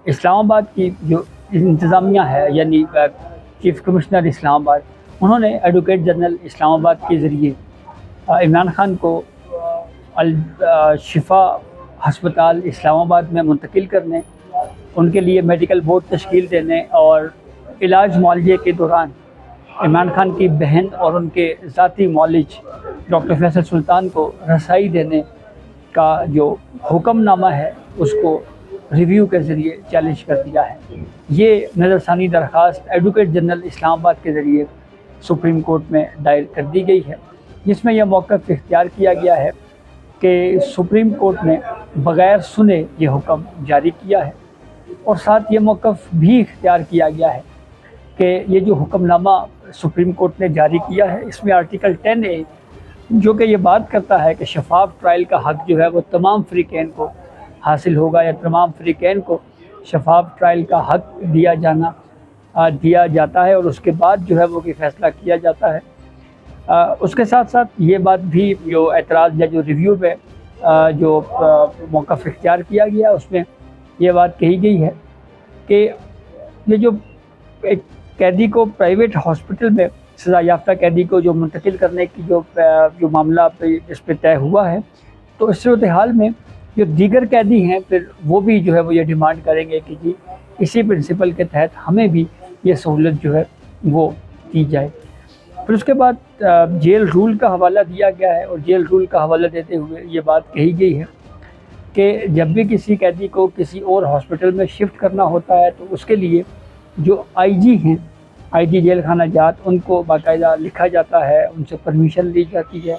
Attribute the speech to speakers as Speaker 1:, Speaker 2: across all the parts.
Speaker 1: اسلام آباد کی جو انتظامیہ ہے یعنی چیف کمشنر اسلام آباد، انہوں نے ایڈوکیٹ جنرل اسلام آباد کے ذریعے عمران خان کو شفا ہسپتال اسلام آباد میں منتقل کرنے، ان کے لیے میڈیکل بورڈ تشکیل دینے اور علاج معالجے کے دوران عمران خان کی بہن اور ان کے ذاتی معالج ڈاکٹر فیصل سلطان کو رسائی دینے کا جو حکم نامہ ہے اس کو ریویو کے ذریعے چیلنج کر دیا ہے۔ یہ نظر ثانی درخواست ایڈوکیٹ جنرل اسلام آباد کے ذریعے سپریم کورٹ میں دائر کر دی گئی ہے، جس میں یہ موقف اختیار کیا گیا ہے کہ سپریم کورٹ نے بغیر سنے یہ حکم جاری کیا ہے، اور ساتھ یہ موقف بھی اختیار کیا گیا ہے کہ یہ جو حکم نامہ سپریم کورٹ نے جاری کیا ہے اس میں آرٹیکل 10A جو کہ یہ بات کرتا ہے کہ شفاف ٹرائل کا حق جو ہے وہ تمام فریقین کو حاصل ہوگا، یا تمام فریقین کو شفاف ٹرائل کا حق دیا جاتا ہے، اور اس کے بعد جو ہے وہ فیصلہ کیا جاتا ہے۔ اس کے ساتھ ساتھ یہ بات بھی جو اعتراض یا جو ریویو پہ جو موقف اختیار کیا گیا اس میں یہ بات کہی گئی ہے کہ یہ جو ایک قیدی کو پرائیویٹ ہاسپٹل میں سزا یافتہ قیدی کو جو منتقل کرنے کی جو معاملہ اس پہ طے ہوا ہے، تو اس صورتحال میں جو دیگر قیدی ہیں پھر وہ بھی جو ہے وہ یہ ڈیمانڈ کریں گے کہ جی اسی پرنسپل کے تحت ہمیں بھی یہ سہولت جو ہے وہ دی جائے۔ پھر اس کے بعد جیل رول کا حوالہ دیا گیا ہے، اور جیل رول کا حوالہ دیتے ہوئے یہ بات کہی گئی ہے کہ جب بھی کسی قیدی کو کسی اور ہاسپٹل میں شفٹ کرنا ہوتا ہے تو اس کے لیے جو IG ہیں، IG جیل خانہ جات، ان کو باقاعدہ لکھا جاتا ہے، ان سے پرمیشن لی جاتی ہے،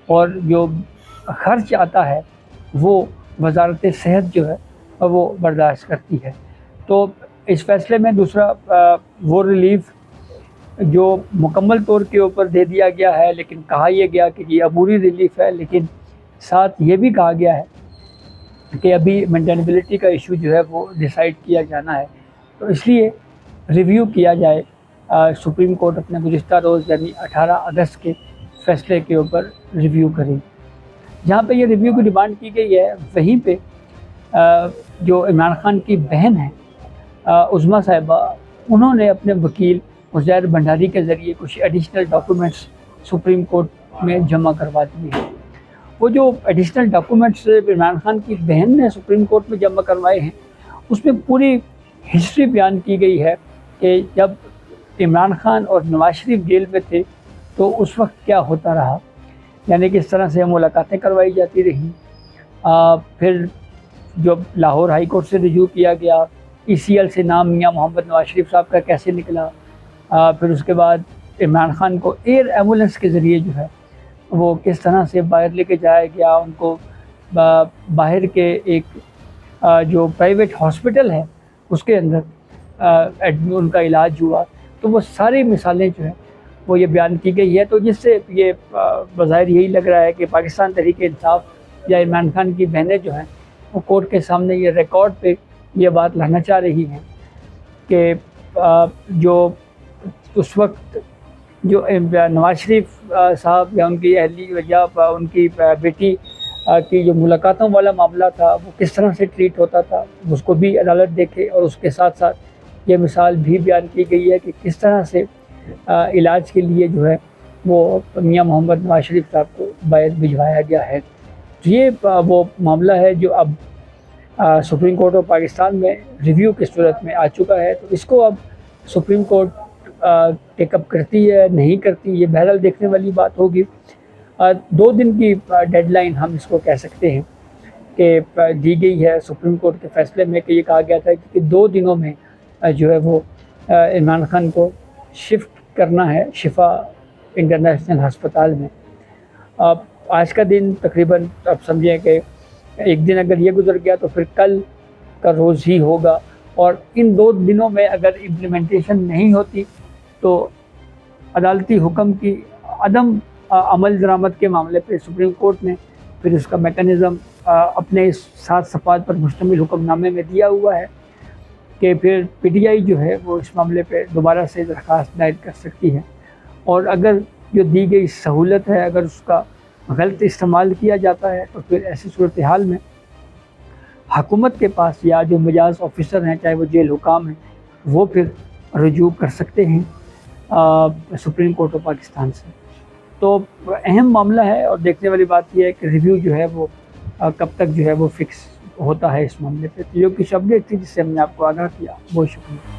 Speaker 1: اور جو خرچ آتا ہے وہ وزارت صحت جو ہے وہ برداشت کرتی ہے۔ تو اس فیصلے میں دوسرا وہ ریلیف جو مکمل طور کے اوپر دے دیا گیا ہے، لیکن کہا یہ گیا کہ یہ عبوری ریلیف ہے، لیکن ساتھ یہ بھی کہا گیا ہے کہ ابھی مینٹینیبلٹی کا ایشو جو ہے وہ ڈیسائیڈ کیا جانا ہے، تو اس لیے ریویو کیا جائے۔ سپریم کورٹ اپنے گزشتہ روز یعنی 18 اگست کے فیصلے کے اوپر ریویو کرے۔ جہاں پہ یہ ریویو کی ڈیمانڈ کی گئی ہے وہیں پہ جو عمران خان کی بہن ہے عظمیٰ صاحبہ، انہوں نے اپنے وکیل عزیر بھنڈاری کے ذریعے کچھ ایڈیشنل ڈاکومنٹس سپریم کورٹ میں جمع کروا دیے ہیں۔ وہ جو ایڈیشنل ڈاکومنٹس عمران خان کی بہن نے سپریم کورٹ میں جمع کروائے ہیں اس میں پوری ہسٹری بیان کی گئی ہے کہ جب عمران خان اور نواز شریف جیل میں تھے تو اس وقت کیا ہوتا رہا، یعنی کس طرح سے ملاقاتیں کروائی جاتی رہیں۔ پھر جب لاہور ہائی کورٹ سے رجوع کیا گیا، ECL سے نام میاں محمد نواز شریف صاحب کا کیسے نکلا، پھر اس کے بعد عمران خان کو ایئر ایمبولینس کے ذریعے جو ہے وہ کس طرح سے باہر لے کے جایا گیا، ان کو باہر کے ایک جو پرائیویٹ ہاسپٹل ہے اس کے اندر ان کا علاج ہوا، تو وہ ساری مثالیں جو ہیں وہ یہ بیان کی گئی ہے۔ تو جس سے یہ بظاہر یہی لگ رہا ہے کہ پاکستان تحریک انصاف یا عمران خان کی بہنیں جو ہیں وہ کورٹ کے سامنے یہ ریکارڈ پہ یہ بات لانا چاہ رہی ہیں کہ جو اس وقت جو نواز شریف صاحب یا ان کی اہلی یا ان کی بیٹی کی جو ملاقاتوں والا معاملہ تھا وہ کس طرح سے ٹریٹ ہوتا تھا، اس کو بھی عدالت دیکھے، اور اس کے ساتھ ساتھ یہ مثال بھی بیان کی گئی ہے کہ کس طرح سے علاج کے لیے جو ہے وہ میاں محمد نواز شریف صاحب کو باہر بھجوایا گیا ہے۔ تو یہ وہ معاملہ ہے جو اب سپریم کورٹ آف پاکستان میں ریویو کی صورت میں آ چکا ہے، تو اس کو اب سپریم کورٹ ٹیک اپ کرتی ہے نہیں کرتی، یہ بہرحال دیکھنے والی بات ہوگی۔ 2 دن کی ڈیڈ لائن ہم اس کو کہہ سکتے ہیں کہ دی گئی ہے سپریم کورٹ کے فیصلے میں، کہ یہ کہا گیا تھا کہ 2 دنوں میں جو ہے وہ عمران خان کو شفٹ کرنا ہے شفا انٹرنیشنل ہسپتال میں۔ آج کا دن تقریباً اب سمجھیں کہ ایک دن اگر یہ گزر گیا تو پھر کل کا روز ہی ہوگا، اور ان 2 دنوں میں اگر امپلیمنٹیشن نہیں ہوتی تو عدالتی حکم کی عدم عمل درآمد کے معاملے پہ سپریم کورٹ نے پھر اس کا میکانزم اپنے 7 صفحات پر مشتمل حکم نامے میں دیا ہوا ہے کہ پھر PTI جو ہے وہ اس معاملے پہ دوبارہ سے درخواست دائر کر سکتی ہے، اور اگر جو دی گئی سہولت ہے اگر اس کا غلط استعمال کیا جاتا ہے تو پھر ایسی صورتحال میں حکومت کے پاس یا جو مجاز آفیسر ہیں چاہے وہ جیل حکام ہیں وہ پھر رجوع کر سکتے ہیں سپریم کورٹ آف پاکستان سے. تو اہم معاملہ ہے اور دیکھنے والی بات یہ ہے کہ ریویو جو ہے وہ کب تک جو ہے وہ فکس ہوتا ہے اس معاملے پہ. تو جو کچھ اپڈیٹ تھی جس سے ہم نے آپ کو آگاہ کیا، بہت شکریہ.